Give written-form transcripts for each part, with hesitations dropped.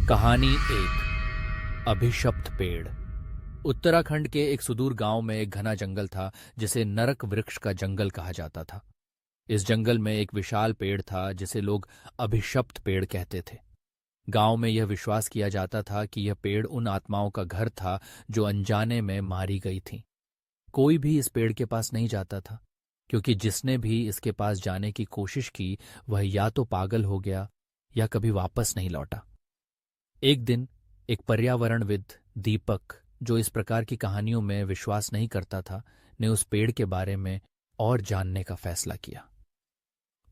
कहानी एक अभिशप्त पेड़। उत्तराखंड के एक सुदूर गांव में एक घना जंगल था जिसे नरक वृक्ष का जंगल कहा जाता था। इस जंगल में एक विशाल पेड़ था जिसे लोग अभिशप्त पेड़ कहते थे। गांव में यह विश्वास किया जाता था कि यह पेड़ उन आत्माओं का घर था जो अनजाने में मारी गई थीं। कोई भी इस पेड़ के पास नहीं जाता था, क्योंकि जिसने भी इसके पास जाने की कोशिश की वह या तो पागल हो गया या कभी वापस नहीं लौटा। एक दिन एक पर्यावरणविद दीपक, जो इस प्रकार की कहानियों में विश्वास नहीं करता था, ने उस पेड़ के बारे में और जानने का फैसला किया।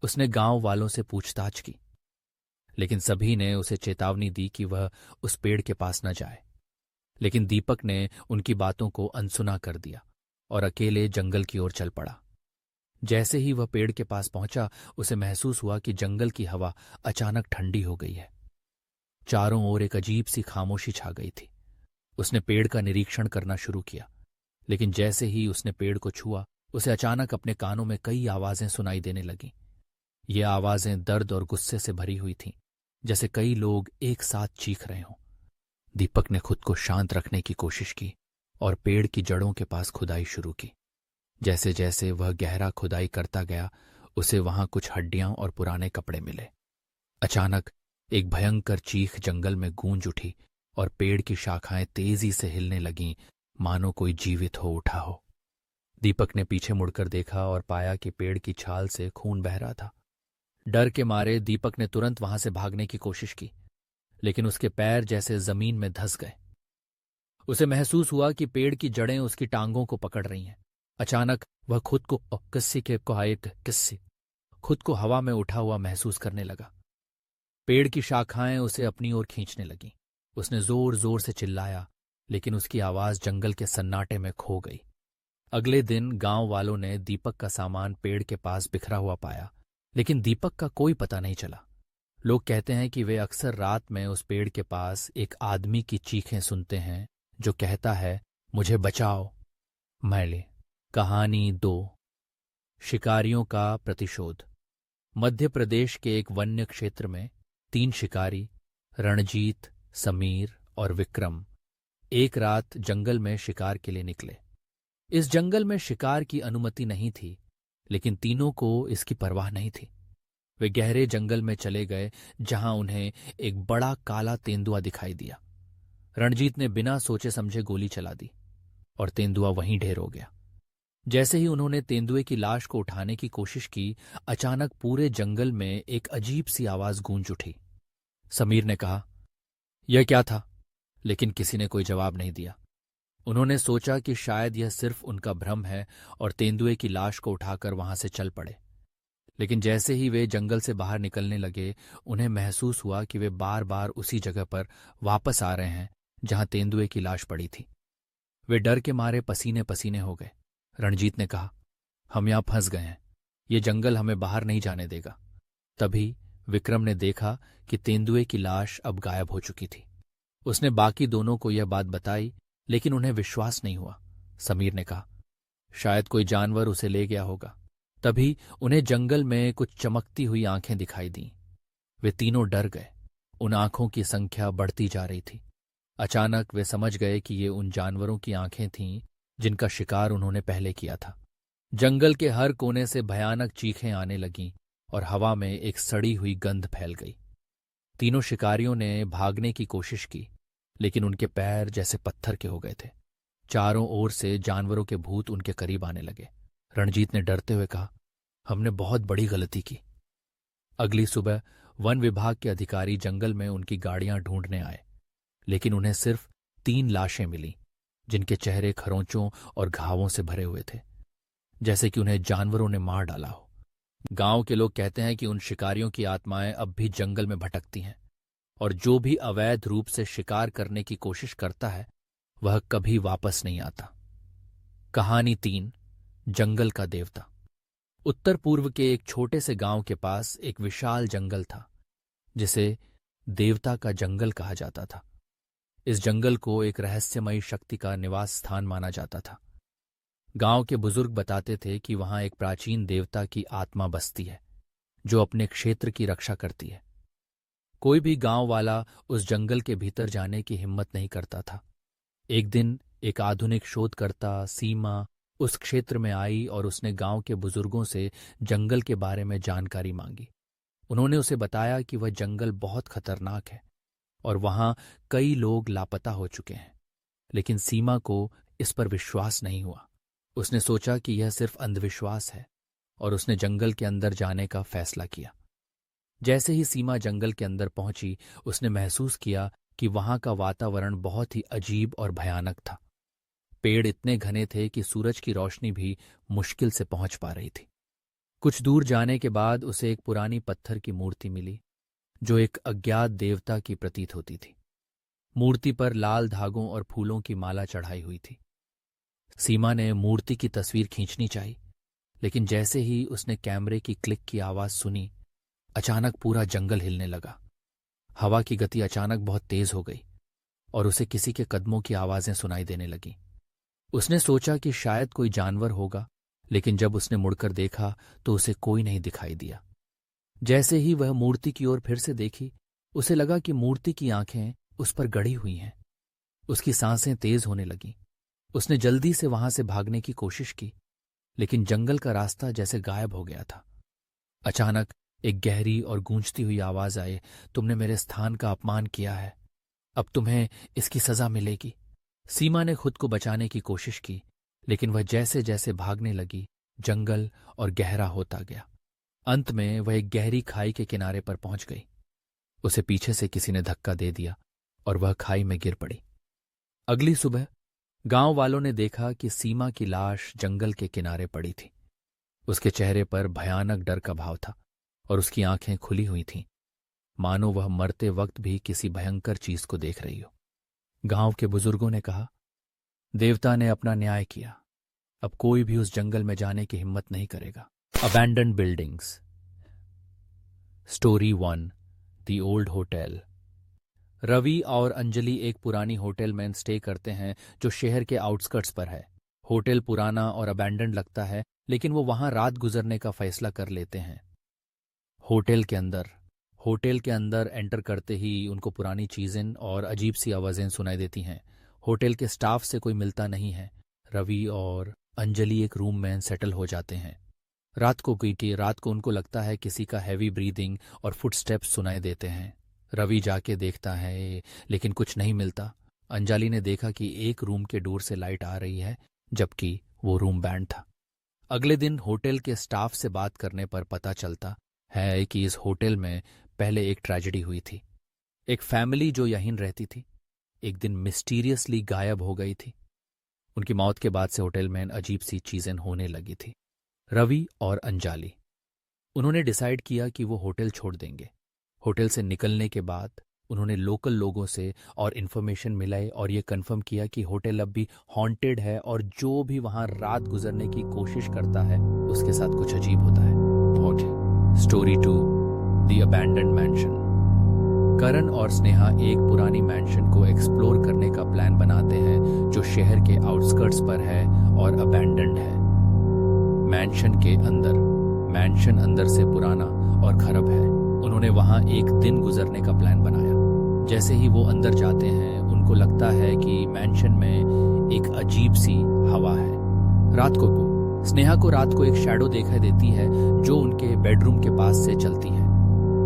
उसने गांव वालों से पूछताछ की, लेकिन सभी ने उसे चेतावनी दी कि वह उस पेड़ के पास न जाए। लेकिन दीपक ने उनकी बातों को अनसुना कर दिया और अकेले जंगल की ओर चल पड़ा। जैसे ही वह पेड़ के पास पहुंचा, उसे महसूस हुआ कि जंगल की हवा अचानक ठंडी हो गई है। चारों ओर एक अजीब सी खामोशी छा गई थी। उसने पेड़ का निरीक्षण करना शुरू किया, लेकिन जैसे ही उसने पेड़ को छुआ, उसे अचानक अपने कानों में कई आवाजें सुनाई देने लगीं। ये आवाजें दर्द और गुस्से से भरी हुई थीं, जैसे कई लोग एक साथ चीख रहे हों। दीपक ने खुद को शांत रखने की कोशिश की और पेड़ की जड़ों के पास खुदाई शुरू की। जैसे जैसे वह गहरा खुदाई करता गया, उसे वहां कुछ हड्डियां और पुराने कपड़े मिले। अचानक एक भयंकर चीख जंगल में गूंज उठी और पेड़ की शाखाएं तेजी से हिलने लगीं, मानो कोई जीवित हो उठा हो। दीपक ने पीछे मुड़कर देखा और पाया कि पेड़ की छाल से खून बह रहा था। डर के मारे दीपक ने तुरंत वहां से भागने की कोशिश की, लेकिन उसके पैर जैसे जमीन में धंस गए। उसे महसूस हुआ कि पेड़ की जड़ें उसकी टांगों को पकड़ रही हैं। अचानक वह खुद को हवा में उठा हुआ महसूस करने लगा। पेड़ की शाखाएं उसे अपनी ओर खींचने लगीं। उसने जोर जोर से चिल्लाया, लेकिन उसकी आवाज जंगल के सन्नाटे में खो गई। अगले दिन गांव वालों ने दीपक का सामान पेड़ के पास बिखरा हुआ पाया, लेकिन दीपक का कोई पता नहीं चला। लोग कहते हैं कि वे अक्सर रात में उस पेड़ के पास एक आदमी की चीखें सुनते हैं जो कहता है, मुझे बचाओ। मैले। कहानी 2 शिकारियों का प्रतिशोध। मध्य प्रदेश के एक वन्य क्षेत्र में 3 शिकारी, रणजीत, समीर और विक्रम, एक रात जंगल में शिकार के लिए निकले। इस जंगल में शिकार की अनुमति नहीं थी, लेकिन तीनों को इसकी परवाह नहीं थी। वे गहरे जंगल में चले गए, जहां उन्हें एक बड़ा काला तेंदुआ दिखाई दिया। रणजीत ने बिना सोचे समझे गोली चला दी और तेंदुआ वहीं ढेर हो गया। जैसे ही उन्होंने तेंदुए की लाश को उठाने की कोशिश की, अचानक पूरे जंगल में एक अजीब सी आवाज गूंज उठी। समीर ने कहा, यह क्या था? लेकिन किसी ने कोई जवाब नहीं दिया। उन्होंने सोचा कि शायद यह सिर्फ उनका भ्रम है और तेंदुए की लाश को उठाकर वहां से चल पड़े। लेकिन जैसे ही वे जंगल से बाहर निकलने लगे, उन्हें महसूस हुआ कि वे बार बार उसी जगह पर वापस आ रहे हैं जहां तेंदुए की लाश पड़ी थी। वे डर के मारे पसीने पसीने हो गए। रणजीत ने कहा, हम यहां फंस गए हैं, ये जंगल हमें बाहर नहीं जाने देगा। तभी विक्रम ने देखा कि तेंदुए की लाश अब गायब हो चुकी थी। उसने बाकी दोनों को यह बात बताई, लेकिन उन्हें विश्वास नहीं हुआ। समीर ने कहा, शायद कोई जानवर उसे ले गया होगा। तभी उन्हें जंगल में कुछ चमकती हुई आंखें दिखाई दीं। वे तीनों डर गए। उन आंखों की संख्या बढ़ती जा रही थी। अचानक वे समझ गए कि ये उन जानवरों की आंखें थीं जिनका शिकार उन्होंने पहले किया था। जंगल के हर कोने से भयानक चीखें आने लगीं और हवा में एक सड़ी हुई गंध फैल गई। तीनों शिकारियों ने भागने की कोशिश की, लेकिन उनके पैर जैसे पत्थर के हो गए थे। चारों ओर से जानवरों के भूत उनके करीब आने लगे। रणजीत ने डरते हुए कहा, हमने बहुत बड़ी गलती की। अगली सुबह वन विभाग के अधिकारी जंगल में उनकी गाड़ियां ढूंढने आए, लेकिन उन्हें सिर्फ 3 लाशें मिली, जिनके चेहरे खरोंचों और घावों से भरे हुए थे, जैसे कि उन्हें जानवरों ने मार डाला हो। गांव के लोग कहते हैं कि उन शिकारियों की आत्माएं अब भी जंगल में भटकती हैं, और जो भी अवैध रूप से शिकार करने की कोशिश करता है वह कभी वापस नहीं आता। कहानी 3 जंगल का देवता। उत्तर पूर्व के एक छोटे से गांव के पास एक विशाल जंगल था, जिसे देवता का जंगल कहा जाता था। इस जंगल को एक रहस्यमयी शक्ति का निवास स्थान माना जाता था। गांव के बुजुर्ग बताते थे कि वहां एक प्राचीन देवता की आत्मा बसती है, जो अपने क्षेत्र की रक्षा करती है। कोई भी गांव वाला उस जंगल के भीतर जाने की हिम्मत नहीं करता था। एक दिन एक आधुनिक शोधकर्ता सीमा उस क्षेत्र में आई और उसने गांव के बुजुर्गों से जंगल के बारे में जानकारी मांगी। उन्होंने उसे बताया कि वह जंगल बहुत खतरनाक है और वहां कई लोग लापता हो चुके हैं। लेकिन सीमा को इस पर विश्वास नहीं हुआ। उसने सोचा कि यह सिर्फ अंधविश्वास है और उसने जंगल के अंदर जाने का फैसला किया। जैसे ही सीमा जंगल के अंदर पहुंची, उसने महसूस किया कि वहां का वातावरण बहुत ही अजीब और भयानक था। पेड़ इतने घने थे कि सूरज की रोशनी भी मुश्किल से पहुंच पा रही थी। कुछ दूर जाने के बाद उसे एक पुरानी पत्थर की मूर्ति मिली जो एक अज्ञात देवता की प्रतीत होती थी। मूर्ति पर लाल धागों और फूलों की माला चढ़ाई हुई थी। सीमा ने मूर्ति की तस्वीर खींचनी चाही, लेकिन जैसे ही उसने कैमरे की क्लिक की आवाज सुनी, अचानक पूरा जंगल हिलने लगा। हवा की गति अचानक बहुत तेज हो गई और उसे किसी के कदमों की आवाजें सुनाई देने लगीं। उसने सोचा कि शायद कोई जानवर होगा, लेकिन जब उसने मुड़कर देखा तो उसे कोई नहीं दिखाई दिया। जैसे ही वह मूर्ति की ओर फिर से देखी, उसे लगा कि मूर्ति की आंखें उस पर गड़ी हुई हैं। उसकी सांसें तेज होने लगीं। उसने जल्दी से वहां से भागने की कोशिश की, लेकिन जंगल का रास्ता जैसे गायब हो गया था। अचानक एक गहरी और गूंजती हुई आवाज आई, तुमने मेरे स्थान का अपमान किया है, अब तुम्हें इसकी सजा मिलेगी। सीमा ने खुद को बचाने की कोशिश की, लेकिन वह जैसे जैसे भागने लगी, जंगल और गहरा होता गया। अंत में वह एक गहरी खाई के किनारे पर पहुंच गई। उसे पीछे से किसी ने धक्का दे दिया और वह खाई में गिर पड़ी। अगली सुबह गांव वालों ने देखा कि सीमा की लाश जंगल के किनारे पड़ी थी। उसके चेहरे पर भयानक डर का भाव था और उसकी आंखें खुली हुई थीं, मानो वह मरते वक्त भी किसी भयंकर चीज को देख रही हो। गांव के बुजुर्गों ने कहा, देवता ने अपना न्याय किया, अब कोई भी उस जंगल में जाने की हिम्मत नहीं करेगा। Abandoned buildings. Story 1, the old hotel. Ravi और अंजलि एक पुरानी होटल में स्टे करते हैं जो शहर के आउटस्कर्ट्स पर है। होटल पुराना और अबैंडन्ड लगता है, लेकिन वो वहां रात गुजरने का फैसला कर लेते हैं। होटल के अंदर एंटर करते ही उनको पुरानी चीजें और अजीब सी आवाजें सुनाई देती हैं। होटल के स्टाफ से कोई मिलता नहीं है। रवि और अंजलि एक रूम में सेटल हो जाते हैं। रात को उनको लगता है किसी का हैवी ब्रीदिंग और फुटस्टेप्स सुनाई देते हैं। रवि जाके देखता है, लेकिन कुछ नहीं मिलता। अंजलि ने देखा कि एक रूम के डोर से लाइट आ रही है, जबकि वो रूम बैंड था। अगले दिन होटल के स्टाफ से बात करने पर पता चलता है कि इस होटल में पहले एक ट्रेजेडी हुई थी। एक फैमिली जो यहीं रहती थी, एक दिन मिस्टीरियसली गायब हो गई थी। उनकी मौत के बाद से होटल में अजीब सी चीजें होने लगी थी। रवि और अंजलि, उन्होंने डिसाइड किया कि वो होटल छोड़ देंगे। होटल से निकलने के बाद उन्होंने लोकल लोगों से और इन्फॉर्मेशन मिलाई और ये कंफर्म किया कि होटल अब भी हॉन्टेड है और जो भी वहां रात गुजरने की कोशिश करता है उसके साथ कुछ अजीब होता है। Story 2, the abandoned mansion. Karan और स्नेहा एक पुरानी मैंशन को एक्सप्लोर करने का प्लान बनाते हैं जो शहर के आउटस्कर्ट्स पर है और अबैंडन्ड है। मैंशन अंदर से पुराना और खराब है। उन्होंने वहां एक दिन गुजरने का प्लान बनाया। जैसे ही वो अंदर जाते हैं, उनको लगता है कि मैंशन में एक अजीब सी हवा है। स्नेहा को रात को एक शैडो दिखाई देती है जो उनके बेडरूम के पास से चलती है।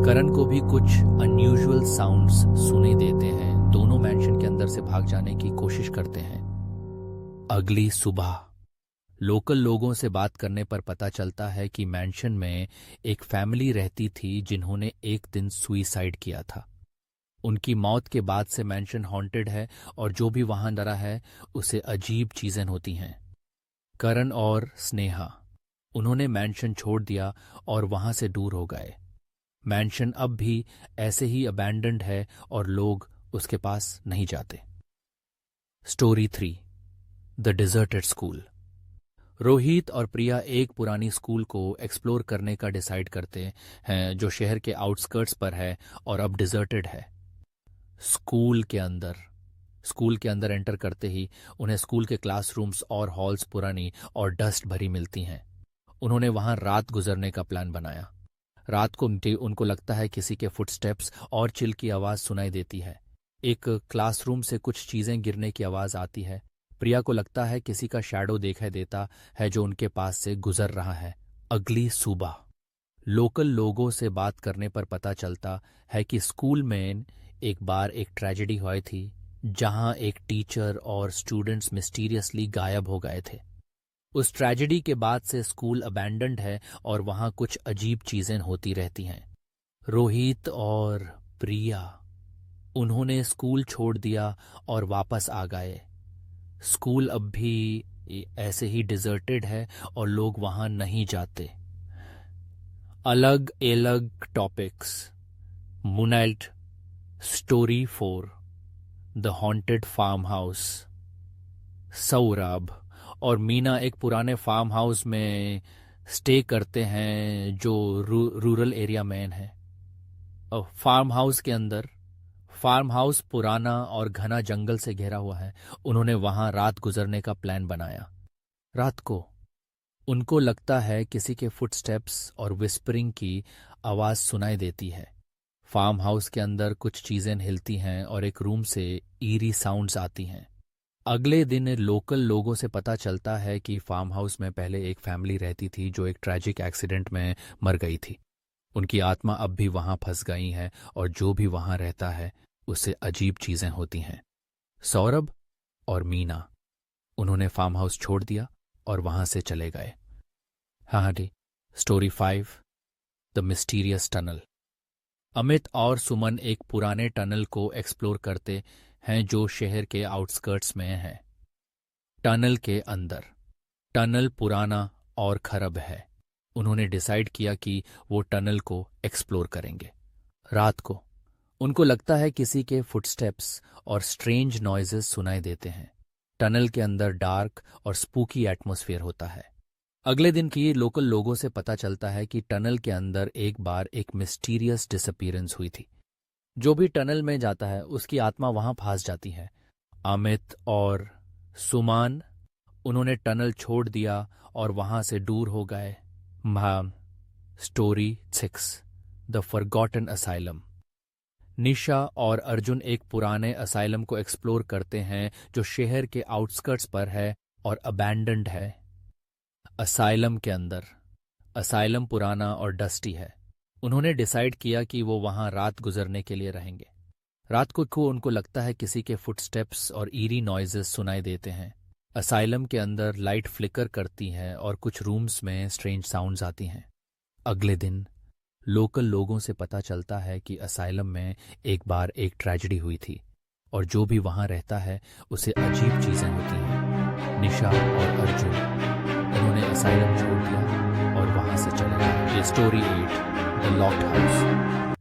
करण को भी कुछ अनयूजुअल साउंड्स सुनाई देते हैं। दोनों मैंशन के अंदर से भाग जाने की कोशिश करते हैं। अगली सुबह लोकल लोगों से बात करने पर पता चलता है कि मैंशन में एक फैमिली रहती थी जिन्होंने एक दिन सुसाइड किया था। उनकी मौत के बाद से मैंशन हॉन्टेड है और जो भी वहां डरा है उसे अजीब चीजें होती हैं। करण और स्नेहा, उन्होंने मैंशन छोड़ दिया और वहां से दूर हो गए। मैंशन अब भी ऐसे ही अबैंडन्ड है और लोग उसके पास नहीं जाते। Story 3, the deserted school. Rohit और प्रिया एक पुरानी स्कूल को एक्सप्लोर करने का डिसाइड करते हैं जो शहर के आउटस्कर्ट्स पर है और अब डिजर्टेड है। स्कूल के अंदर एंटर करते ही उन्हें स्कूल के क्लासरूम्स और हॉल्स पुरानी और डस्ट भरी मिलती हैं। उन्होंने वहां रात गुजरने का प्लान बनाया। रात को उनको लगता है किसी के फुटस्टेप्स और चिल की आवाज़ सुनाई देती है। एक क्लासरूम से कुछ चीज़ें गिरने की आवाज़ आती है। प्रिया को लगता है किसी का शैडो दिखाई देता है जो उनके पास से गुजर रहा है। अगली सुबह लोकल लोगों से बात करने पर पता चलता है कि स्कूल में एक बार एक ट्रेजेडी हुई थी जहां एक टीचर और स्टूडेंट्स मिस्टीरियसली गायब हो गए थे। उस ट्रेजेडी के बाद से स्कूल अबैंडन्ड है और वहां कुछ अजीब चीजें होती रहती हैं। रोहित और प्रिया उन्होंने स्कूल छोड़ दिया और वापस आ गए। स्कूल अब भी ऐसे ही डिजर्टेड है और लोग वहां नहीं जाते। अलग अलग टॉपिक्स। मूनाइट story 4 the haunted Saurabh और मीना एक पुराने फार्म हाउस में स्टे करते हैं जो रूरल एरिया में है। फार्म हाउस पुराना और घना जंगल से घिरा हुआ है। उन्होंने वहां रात गुजरने का प्लान बनाया। रात को उनको लगता है किसी के फुटस्टेप्स और विस्परिंग की आवाज सुनाई देती है। फार्म हाउस के अंदर कुछ चीजें हिलती हैं और एक रूम से ईरी साउंड्स आती हैं। अगले दिन लोकल लोगों से पता चलता है कि फार्म हाउस में पहले एक फैमिली रहती थी जो एक ट्रैजिक एक्सीडेंट में मर गई थी। उनकी आत्मा अब भी वहां फंस गई है और जो भी वहां रहता है उससे अजीब चीजें होती हैं। सौरभ और मीना उन्होंने फार्म हाउस छोड़ दिया और वहां से चले गए। हाँ जी। Story 5 the mysterious tunnel. Amit और सुमन एक पुराने टनल को एक्सप्लोर करते हैं जो शहर के आउटस्कर्ट्स में है। टनल पुराना और खराब है। उन्होंने डिसाइड किया कि वो टनल को एक्सप्लोर करेंगे। रात को उनको लगता है किसी के फुटस्टेप्स और स्ट्रेंज नॉइजेस सुनाई देते हैं। टनल के अंदर डार्क और स्पूकी एटमॉस्फेयर होता है। अगले दिन की लोकल लोगों से पता चलता है कि टनल के अंदर एक बार एक मिस्टीरियस डिसअपीयरेंस हुई थी। जो भी टनल में जाता है उसकी आत्मा वहां फंस जाती है। अमित और सुमान उन्होंने टनल छोड़ दिया और वहां से दूर हो गए। Story 6 the forgotten asylum. Nisha और अर्जुन एक पुराने असाइलम को एक्सप्लोर करते हैं जो शहर के आउटस्कर्ट्स पर है और अबैंडन्ड है। असाइलम पुराना और डस्टी है। उन्होंने डिसाइड किया कि वो वहां रात गुजरने के लिए रहेंगे। रात को उनको लगता है किसी के फुटस्टेप्स और ईरी नॉइजेस सुनाई देते हैं। असाइलम के अंदर लाइट फ्लिकर करती है और कुछ रूम्स में स्ट्रेंज साउंड्स आती हैं। अगले दिन लोकल लोगों से पता चलता है कि असाइलम में एक बार एक ट्रेजेडी हुई थी और जो भी वहां रहता है उसे अजीब चीजें होती हैं। निशा और अर्जुन उन्होंने असाइलम छोड़ दिया और वहां से चले गए। Story 8 the locked house.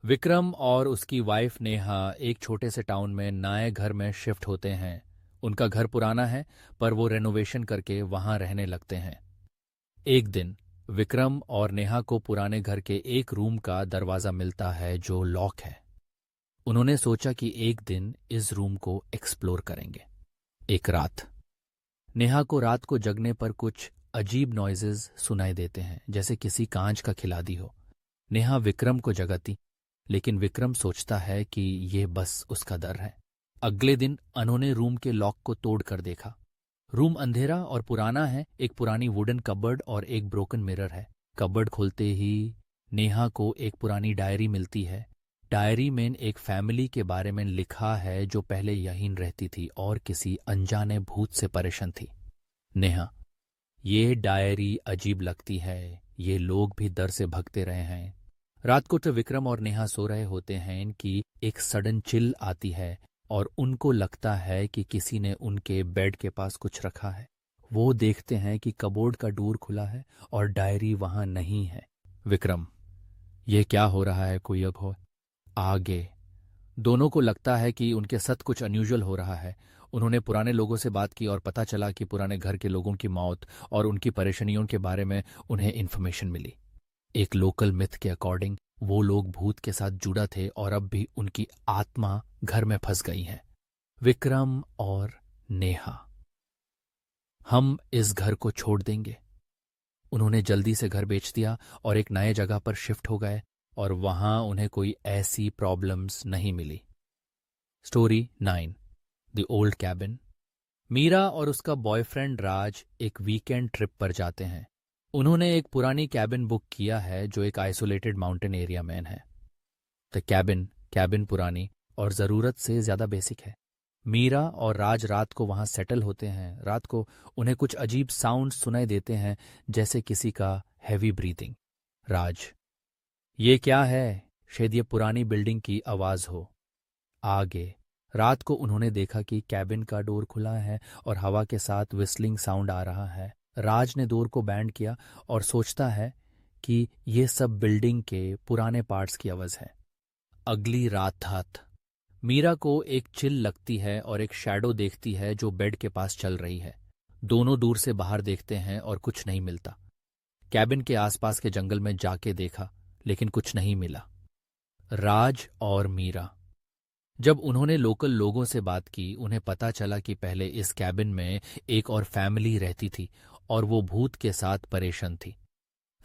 Vikram और उसकी वाइफ नेहा एक छोटे से टाउन में नए घर में शिफ्ट होते हैं। उनका घर पुराना है पर वो रेनोवेशन करके वहां रहने लगते हैं। एक दिन विक्रम और नेहा को पुराने घर के एक रूम का दरवाजा मिलता है जो लॉक है। उन्होंने सोचा कि एक दिन इस रूम को एक्सप्लोर करेंगे। एक रात नेहा को रात को जगने पर कुछ अजीब नॉइजेस सुनाई देते हैं जैसे किसी कांच का खिलादी हो। नेहा विक्रम को जगाती लेकिन विक्रम सोचता है कि ये बस उसका डर है। अगले दिन उन्होंने रूम के लॉक को तोड़ कर देखा। रूम अंधेरा और पुराना है। एक पुरानी वुडन कबर्ड और एक ब्रोकन मिरर है। कबर्ड खोलते ही नेहा को एक पुरानी डायरी मिलती है। डायरी में एक फैमिली के बारे में लिखा है जो पहले यहीं रहती थी और किसी अनजाने भूत से परेशान थी। नेहा, ये डायरी अजीब लगती है। ये लोग भी डर से भगते रहे हैं। रात को तो विक्रम और नेहा सो रहे होते हैं कि एक सडन चिल आती है और उनको लगता है कि किसी ने उनके बेड के पास कुछ रखा है। वो देखते हैं कि कबोर्ड का डोर खुला है और डायरी वहां नहीं है। विक्रम, ये क्या हो रहा है? कोई अब हो आगे। दोनों को लगता है कि उनके साथ कुछ अनयूजुअल हो रहा है। उन्होंने पुराने लोगों से बात की और पता चला कि पुराने घर के लोगों की मौत और उनकी परेशानियों के बारे में उन्हें इन्फॉर्मेशन मिली। एक लोकल मिथ के अकॉर्डिंग वो लोग भूत के साथ जुड़ा थे और अब भी उनकी आत्मा घर में फंस गई है। विक्रम और नेहा, हम इस घर को छोड़ देंगे। उन्होंने जल्दी से घर बेच दिया और एक नए जगह पर शिफ्ट हो गए और वहां उन्हें कोई ऐसी प्रॉब्लम्स नहीं मिली। Story 9, the old cabin. Meera और उसका बॉयफ्रेंड राज एक वीकेंड ट्रिप पर जाते हैं। उन्होंने एक पुरानी कैबिन बुक किया है जो एक आइसोलेटेड माउंटेन एरिया में है। द कैबिन पुरानी और ज़रूरत से ज़्यादा बेसिक है। मीरा और राज रात को वहां सेटल होते हैं। रात को उन्हें कुछ अजीब साउंड सुनाई देते हैं, जैसे किसी का हैवी ब्रीथिंग। राज: ये क्या है? शायद ये पुरानी बिल्डिंग की आवाज हो। आगे रात को उन्होंने देखा कि कैबिन का डोर खुला है और हवा के साथ विस्लिंग साउंड आ रहा है। राज ने डोर को बैंड किया और सोचता है कि ये सब बिल्डिंग के पुराने पार्ट्स की आवाज है। अगली रात मीरा को एक चिल लगती है और एक शैडो देखती है जो बेड के पास चल रही है। दोनों दूर से बाहर देखते हैं और कुछ नहीं मिलता। कैबिन के आसपास के जंगल में जाके देखा, लेकिन कुछ नहीं मिला। राज और मीरा: जब उन्होंने लोकल लोगों से बात की, उन्हें पता चला कि पहले इस कैबिन में एक और फैमिली रहती थी और वो भूत के साथ परेशान थी।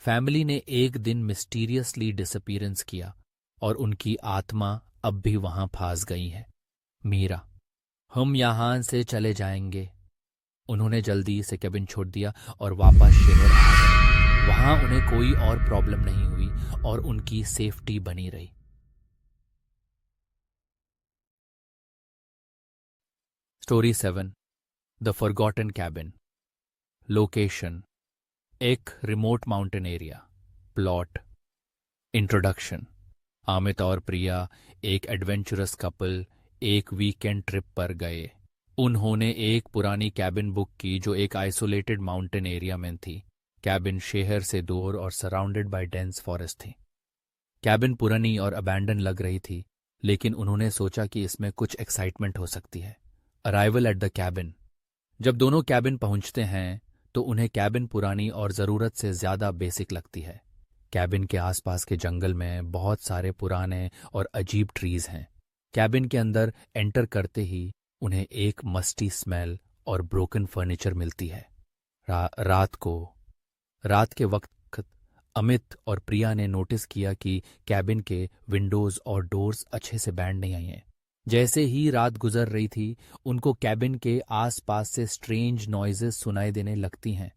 फैमिली ने एक दिन मिस्टीरियसली डिसअपीयरेंस किया और उनकी आत्मा अब भी वहां फंस गई है। मीरा: हम यहां से चले जाएंगे। उन्होंने जल्दी से कैबिन छोड़ दिया और वापस शहर आ गए। वहां उन्हें कोई और प्रॉब्लम नहीं हुई और उनकी सेफ्टी बनी रही। Story 7, the forgotten cabin. Location: एक remote mountain area. Plot: introduction. Amit और प्रिया, एक एडवेंचरस कपल, एक वीकेंड ट्रिप पर गए। उन्होंने एक पुरानी कैबिन बुक की जो एक आइसोलेटेड माउंटेन एरिया में थी। कैबिन शहर से दूर और सराउंडेड बाय डेंस फॉरेस्ट थी। कैबिन पुरानी और अबैंडन लग रही थी, लेकिन उन्होंने सोचा कि इसमें कुछ एक्साइटमेंट हो सकती है। Arrival at the cabin. जब दोनों कैबिन पहुंचते हैं तो उन्हें कैबिन पुरानी और ज़रूरत से ज़्यादा बेसिक लगती है। कैबिन के आसपास के जंगल में बहुत सारे पुराने और अजीब ट्रीज हैं। कैबिन के अंदर एंटर करते ही उन्हें एक मस्टी स्मेल और ब्रोकन फर्नीचर मिलती है। रात के वक्त अमित और प्रिया ने नोटिस किया कि कैबिन के विंडोज और डोर्स अच्छे से बैंड नहीं आई हैं। जैसे ही रात गुजर रही थी, उनको कैबिन के आसपास से स्ट्रेंज नॉइजेस सुनाई देने लगती हैं।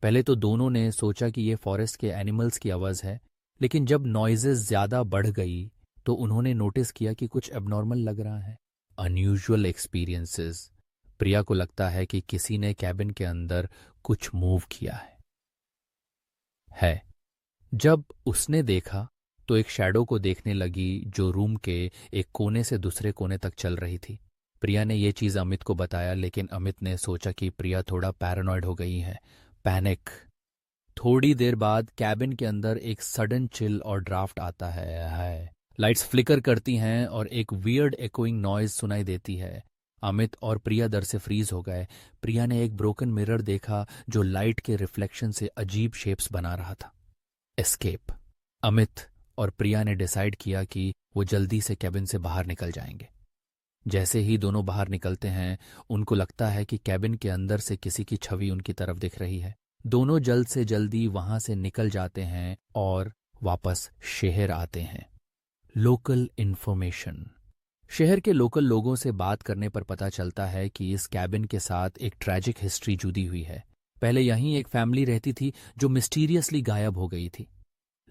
पहले तो दोनों ने सोचा कि ये फॉरेस्ट के एनिमल्स की आवाज़ है, लेकिन जब नॉइजेस ज़्यादा बढ़ गई तो उन्होंने नोटिस किया कि कुछ एबनॉर्मल लग रहा है। Unusual experiences. प्रिया को लगता है कि किसी ने कैबिन के अंदर कुछ मूव किया है। जब उसने देखा तो एक शैडो को देखने लगी जो रूम के एक कोने से दूसरे कोने तक चल रही थी। प्रिया ने ये चीज़ अमित को बताया, लेकिन अमित ने सोचा कि प्रिया थोड़ा पैरानॉइड हो गई है। पैनिक। थोड़ी देर बाद कैबिन के अंदर एक सडन चिल और ड्राफ्ट आता है। लाइट्स फ्लिकर करती हैं और एक वियर्ड एकोइंग नॉइज सुनाई देती है। अमित और प्रिया डर से फ्रीज हो गए। प्रिया ने एक ब्रोकन मिरर देखा जो लाइट के रिफ्लेक्शन से अजीब शेप्स बना रहा था। एस्केप। अमित और प्रिया ने डिसाइड किया कि वो जल्दी से कैबिन से बाहर निकल जाएंगे। जैसे ही दोनों बाहर निकलते हैं, उनको लगता है कि कैबिन के अंदर से किसी की छवि उनकी तरफ दिख रही है। दोनों जल्द से जल्दी वहां से निकल जाते हैं और वापस शहर आते हैं। Local information. शहर के लोकल लोगों से बात करने पर पता चलता है कि इस कैबिन के साथ एक ट्रैजिक हिस्ट्री जुड़ी हुई है। पहले यहीं एक फैमिली रहती थी जो मिस्टीरियसली गायब हो गई थी।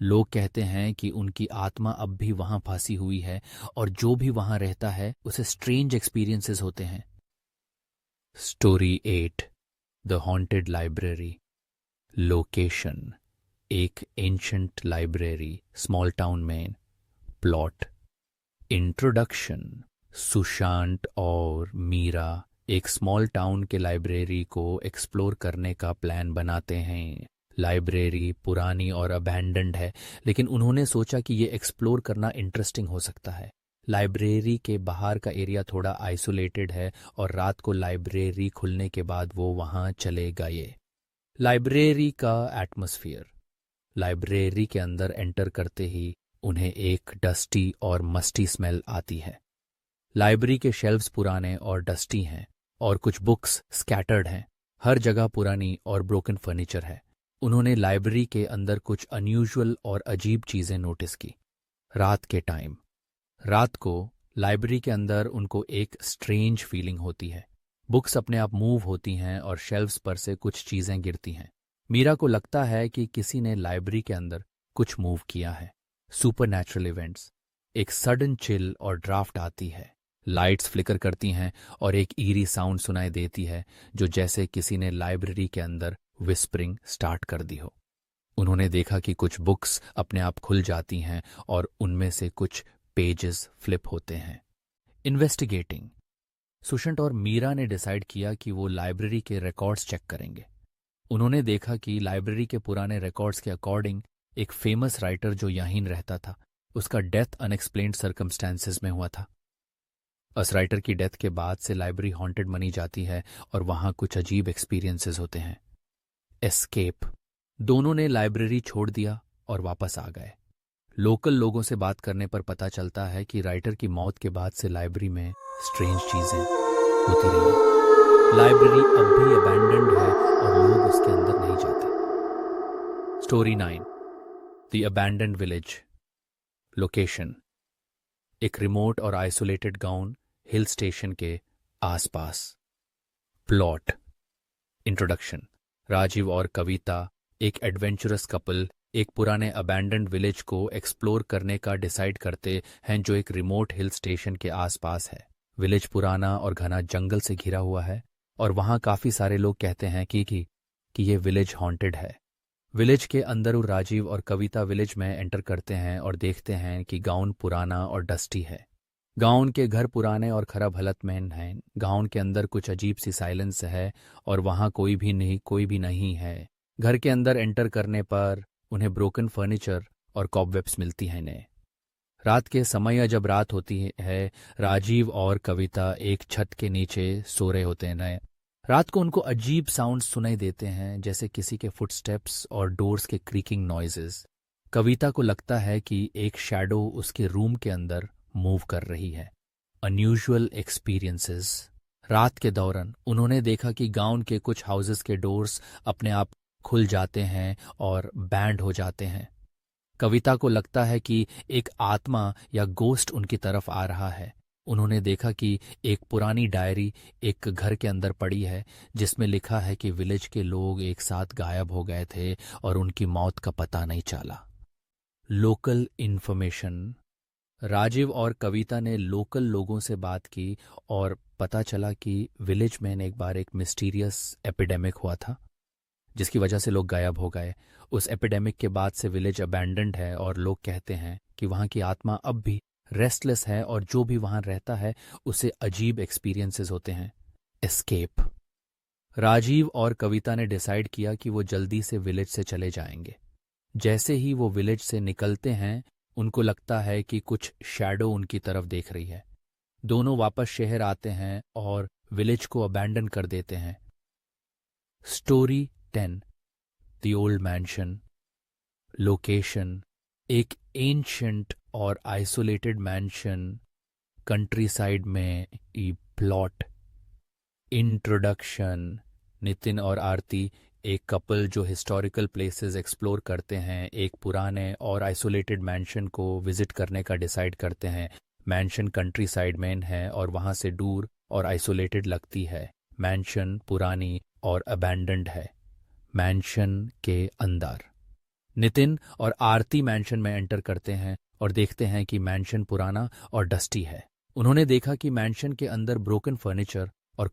लोग कहते हैं कि उनकी आत्मा अब भी वहां फंसी हुई है और जो भी वहां रहता है उसे स्ट्रेंज एक्सपीरियंसेस होते हैं। Story 8, the haunted library. Location: एक एंशंट लाइब्रेरी, स्मॉल टाउन में। Plot: introduction. सुशांत और मीरा एक स्मॉल टाउन के लाइब्रेरी को एक्सप्लोर करने का प्लान बनाते हैं। लाइब्रेरी पुरानी और अबैंडन्ड है, लेकिन उन्होंने सोचा कि ये एक्सप्लोर करना इंटरेस्टिंग हो सकता है। लाइब्रेरी के बाहर का एरिया थोड़ा आइसोलेटेड है और रात को लाइब्रेरी खुलने के बाद वो वहां चले गए। लाइब्रेरी का एटमॉस्फेयर। लाइब्रेरी के अंदर एंटर करते ही उन्हें एक डस्टी और मस्टी स्मेल आती है। लाइब्रेरी के शेल्व्स पुराने और डस्टी हैं और कुछ बुक्स स्कैटर्ड हैं। हर जगह पुरानी और ब्रोकन फर्नीचर है। उन्होंने लाइब्रेरी के अंदर कुछ अनयूजुअल और अजीब चीजें नोटिस की। रात के टाइम, रात को लाइब्रेरी के अंदर उनको एक स्ट्रेंज फीलिंग होती है। बुक्स अपने आप मूव होती हैं और शेल्व्स पर से कुछ चीजें गिरती हैं। मीरा को लगता है कि किसी ने लाइब्रेरी के अंदर कुछ मूव किया है। सुपरनैचुरल इवेंट्स, एक सडन चिल और ड्राफ्ट आती है। लाइट्स फ्लिकर करती हैं और एक ईरी साउंड सुनाई देती है, जो जैसे किसी ने लाइब्रेरी के अंदर विस्परिंग स्टार्ट कर दी हो। उन्होंने देखा कि कुछ बुक्स अपने आप खुल जाती हैं और उनमें से कुछ पेजेस फ्लिप होते हैं। इन्वेस्टिगेटिंग, सुषंत और मीरा ने डिसाइड किया कि वो लाइब्रेरी के रिकॉर्ड्स चेक करेंगे। उन्होंने देखा कि लाइब्रेरी के पुराने रिकॉर्ड्स के अकॉर्डिंग एक फेमस राइटर जो यहीं रहता था, उसका डेथ अनएक्सप्लेन्ड सर्कमस्टेंसेस में हुआ था। उस राइटर की डेथ के बाद से लाइब्रेरी हॉन्टेड मानी जाती है और वहां कुछ अजीब एक्सपीरियंसेस होते हैं। एस्केप, दोनों ने लाइब्रेरी छोड़ दिया और वापस आ गए। लोकल लोगों से बात करने पर पता चलता है कि राइटर की मौत के बाद से लाइब्रेरी में स्ट्रेंज चीजें होती रही। लाइब्रेरी अब भी अबैंडन्ड है और लोग उसके अंदर नहीं जाते। Story 9, the abandoned village. Location, एक रिमोट और आइसोलेटेड गांव हिल स्टेशन के आसपास। प्लॉट, इंट्रोडक्शन, राजीव और कविता एक एडवेंचरस कपल एक पुराने अबैंडन्ड विलेज को एक्सप्लोर करने का डिसाइड करते हैं, जो एक रिमोट हिल स्टेशन के आसपास है। विलेज पुराना और घना जंगल से घिरा हुआ है और वहां काफी सारे लोग कहते हैं कि ये विलेज हॉन्टेड है। विलेज के अंदर राजीव और कविता विलेज में एंटर करते हैं और देखते हैं कि गांव पुराना और डस्टी है। गांव के घर पुराने और खराब हालत में हैं। गांव के अंदर कुछ अजीब सी साइलेंस है और वहां कोई भी नहीं है। घर के अंदर एंटर करने पर उन्हें ब्रोकन फर्नीचर और कॉबवेब्स मिलती हैं। इन्हें रात के समय, जब रात होती है, राजीव और कविता एक छत के नीचे सो रहे होते हैं। रात को उनको अजीब साउंड सुनाई देते हैं, जैसे किसी के फुटस्टेप्स और डोर्स के क्रीकिंग नॉइजेस। कविता को लगता है कि एक शैडो उसके रूम के अंदर मूव कर रही है। अनयूजुअल एक्सपीरियंसेस, रात के दौरान उन्होंने देखा कि गांव के कुछ हाउसेस के डोर्स अपने आप खुल जाते हैं और बैंड हो जाते हैं। कविता को लगता है कि एक आत्मा या गोस्ट उनकी तरफ आ रहा है। उन्होंने देखा कि एक पुरानी डायरी एक घर के अंदर पड़ी है, जिसमें लिखा है कि विलेज के लोग एक साथ गायब हो गए थे और उनकी मौत का पता नहीं चला। लोकल इन्फॉर्मेशन, राजीव और कविता ने लोकल लोगों से बात की और पता चला कि विलेज में एक बार एक मिस्टीरियस एपिडेमिक हुआ था, जिसकी वजह से लोग गायब हो गए। उस एपिडेमिक के बाद से विलेज अबैंडन्ड है और लोग कहते हैं कि वहां की आत्मा अब भी रेस्टलेस है और जो भी वहां रहता है उसे अजीब एक्सपीरियंसेस होते हैं। एस्केप, राजीव और कविता ने डिसाइड किया कि वो जल्दी से विलेज से चले जाएंगे। जैसे ही वो विलेज से निकलते हैं, उनको लगता है कि कुछ शैडो उनकी तरफ देख रही है। दोनों वापस शहर आते हैं और विलेज को अबैंडन कर देते हैं। Story 10, the old mention. Location, एक एंशिएंट और आइसोलेटेड मैंशन कंट्री साइड में। प्लॉट, इंट्रोडक्शन, नितिन और आरती एक कपल जो हिस्टोरिकल प्लेसेस एक्सप्लोर करते हैं, एक पुराने और आइसोलेटेड मैंशन को विजिट करने का डिसाइड करते हैं। मैंशन कंट्री साइड में है और वहां से दूर और आइसोलेटेड लगती है। मैंशन पुरानी और अबैंडन्ड है। मैंशन के अंदर नितिन और आरती मैंशन में एंटर करते हैं और देखते हैं कि मैंशन पुराना और डस्टी है। उन्होंने देखा कि मैंशन के अंदर ब्रोकन फर्नीचर और